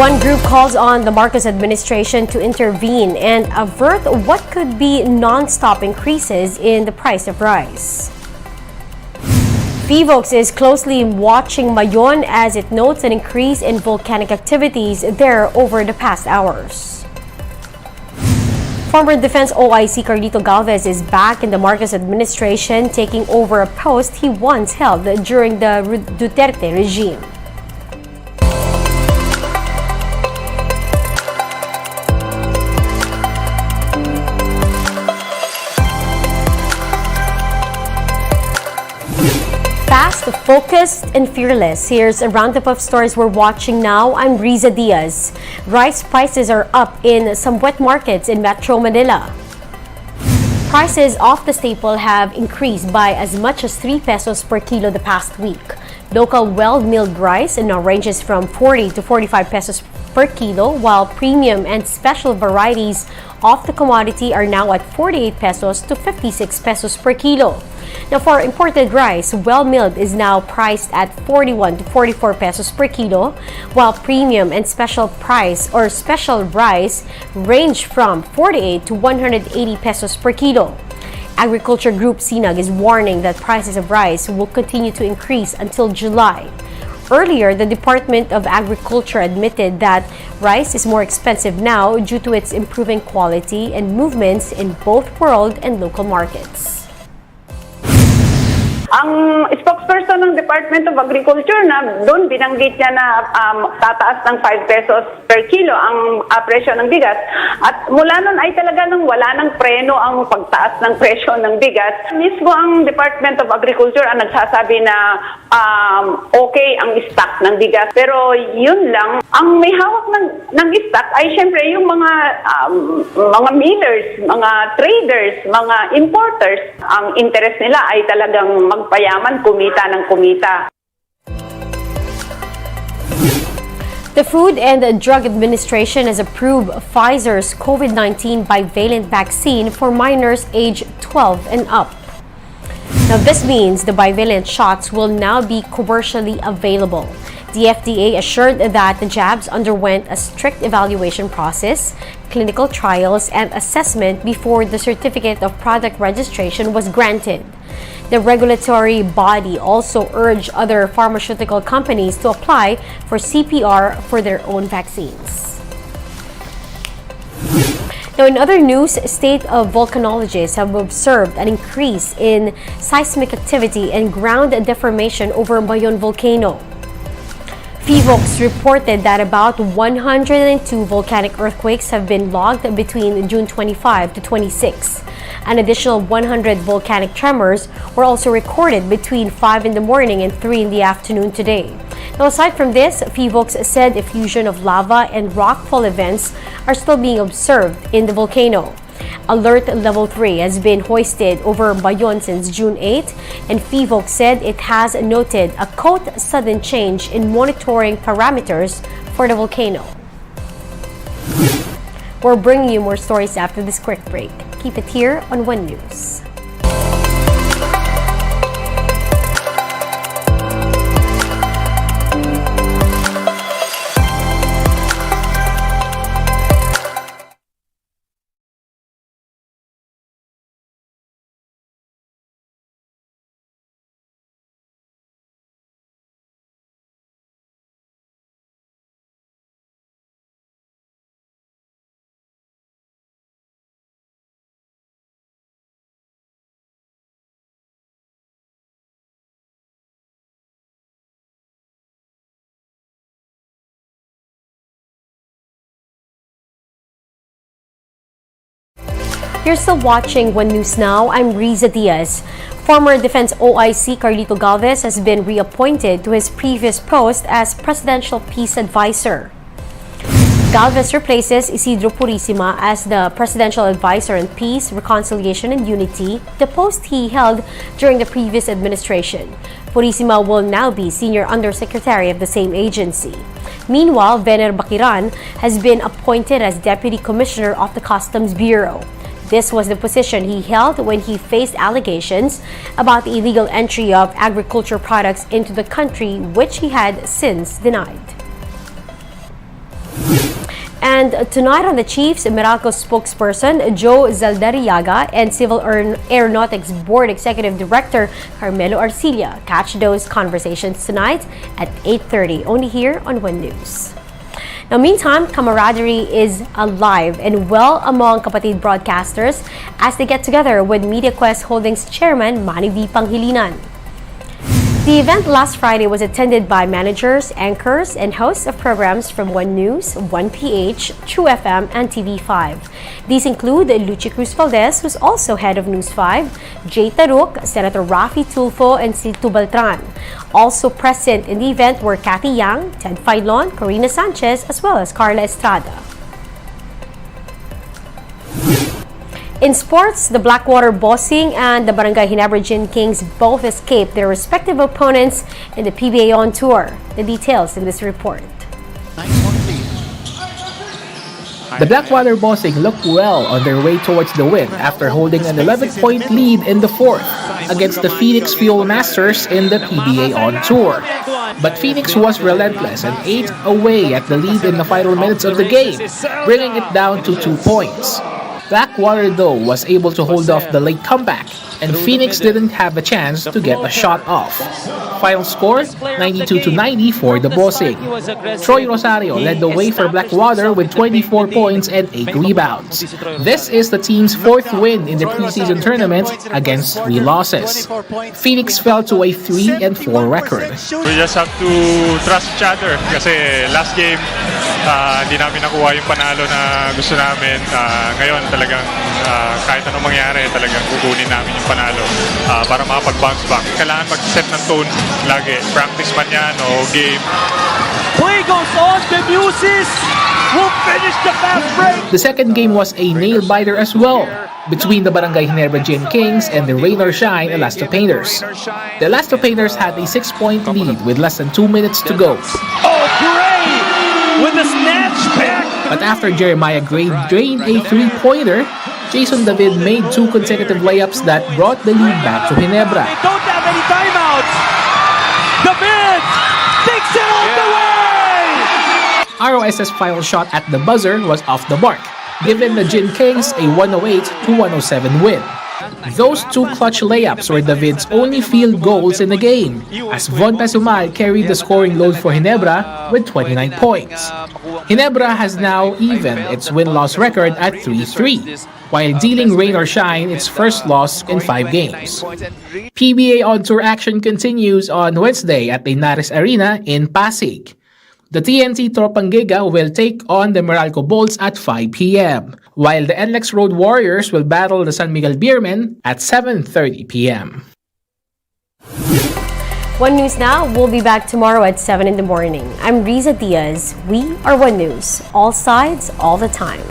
One group calls on the Marcos administration to intervene and avert what could be non-stop increases in the price of rice. PHIVOLCS is closely watching Mayon as it notes an increase in volcanic activities there over the past hours. Former Defense OIC Carlito Galvez is back in the Marcos administration, taking over a post he once held during the Duterte regime. Fast, focused, and fearless. Here's a roundup of stories we're watching now. I'm Riza Diaz. Rice prices are up in some wet markets in Metro Manila. Prices of the staple have increased by as much as 3 pesos per kilo the past week. Local well-milled rice now ranges from 40 to 45 pesos per kilo, while premium and special varieties of the commodity are now at 48 pesos to 56 pesos per kilo. Now, for imported rice, well-milled is now priced at 41 to 44 pesos per kilo, while premium and special rice range from 48 to 180 pesos per kilo. Agriculture Group SINAG is warning that prices of rice will continue to increase until July. Earlier, the Department of Agriculture admitted that rice is more expensive now due to its improving quality and movements in both world and local markets. Ang spokesperson ng Department of Agriculture na doon binanggit niya na tataas ng 5 pesos per kilo ang presyo ng bigas. At mula nun ay talaga nang wala ng preno ang pagtaas ng presyo ng bigas. Mismo ang Department of Agriculture ang nagsasabi na okay ang stock ng bigas. Pero yun lang, ang may hawak ng stock ay syempre yung mga millers, mga traders, mga importers. Ang interest nila ay talagang magpayaman, kumita ng kumita. The Food and Drug Administration has approved Pfizer's COVID-19 bivalent vaccine for minors aged 12 and up. Now, this means the bivalent shots will now be commercially available. The FDA assured that the jabs underwent a strict evaluation process, clinical trials, and assessment before the certificate of product registration was granted. The regulatory body also urged other pharmaceutical companies to apply for CPR for their own vaccines. Now, in other news, state volcanologists have observed an increase in seismic activity and ground deformation over Mayon volcano. PHIVOLCS reported that about 102 volcanic earthquakes have been logged between June 25 to 26. An additional 100 volcanic tremors were also recorded between 5 in the morning and 3 in the afternoon today. Now, aside from this, PHIVOLCS said effusion of lava and rockfall events are still being observed in the volcano. Alert Level 3 has been hoisted over Mayon since June 8, and PHIVOLCS said it has noted a sudden change in monitoring parameters for the volcano. We're bringing you more stories after this quick break. Keep it here on One News. You're still watching One News Now. I'm Riza Diaz. Former Defense OIC Carlito Galvez has been reappointed to his previous post as Presidential Peace Advisor. Galvez replaces Isidro Purisima as the Presidential Advisor on Peace, Reconciliation, and Unity, the post he held during the previous administration. Purisima will now be Senior Undersecretary of the same agency. Meanwhile, Vener Bakiran has been appointed as Deputy Commissioner of the Customs Bureau. This was the position he held when he faced allegations about the illegal entry of agriculture products into the country, which he had since denied. And tonight on the Chiefs, Meralco spokesperson Joe Zaldariaga and Civil Aeronautics Board Executive Director Carmelo Arcilla catch those conversations tonight at 8:30, only here on One News. Now, meantime, camaraderie is alive and well among kapatid broadcasters as they get together with MediaQuest Holdings Chairman Manny V. Pangilinan. The event last Friday was attended by managers, anchors, and hosts of programs from One News, 1PH, True FM, and TV5. These include Lucy Cruz Valdez, who's also head of News 5, Jay Taruk, Senator Rafi Tulfo, and Sito Beltran. Also present in the event were Cathy Yang, Ted Filon, Corina Sanchez, as well as Carla Estrada. In sports, the Blackwater Bossing and the Barangay Ginebra Gin Kings both escaped their respective opponents in the PBA On Tour. The details in this report. The Blackwater Bossing looked well on their way towards the win after holding an 11-point lead in the fourth against the Phoenix Fuel Masters in the PBA On Tour. But Phoenix was relentless and ate away at the lead in the final minutes of the game, bringing it down to 2 points. Blackwater, though, was able to hold off the late comeback, and Phoenix didn't have a chance to get a shot off. Final score, 92-90 for the Bossing. Troy Rosario led the way for Blackwater with 24 points and 8 rebounds. This is the team's fourth win in the preseason tournament against 3 losses. Phoenix fell to a 3-4 record. We just have to trust each other kasi last game, hindi namin nakuha yung panalo na gusto namin. Ngayon talagang kahit anong mangyari, talagang kukunin namin yung panalo para makapag-bounce back. Kailangan mag-set ng tone lagi. Practice man yan o game. Play goes on, Demusis will finish the fast break. The second game was a nail-biter as well, between the Barangay Ginebra Gin Kings and the Rain or Shine Elastopainters. The Elastopainters had a 6-point lead with less than 2 minutes to go. Oh, Gray with the snatch back. But after Jeremiah Gray drained a 3-pointer, Jason David made 2 consecutive layups that brought the lead back to Ginebra. They don't have any timeouts. David takes it all the way. ROS's final shot at the buzzer was off the mark, giving the Gin Kings a 108-107 win. Those 2 clutch layups were David's only field goals in the game, as Von Pesumal carried the scoring load for Ginebra with 29 points. Ginebra has now evened its win-loss record at 3-3, while dealing Rain or Shine its first loss in 5 games. PBA On Tour action continues on Wednesday at the Naris Arena in Pasig. The TNT Tropangega will take on the Meralco Bolts at 5 p.m., while the NLEX Road Warriors will battle the San Miguel Beermen at 7:30 p.m. One News Now will be back tomorrow at 7 in the morning. I'm Riza Diaz. We are One News. All sides, all the time.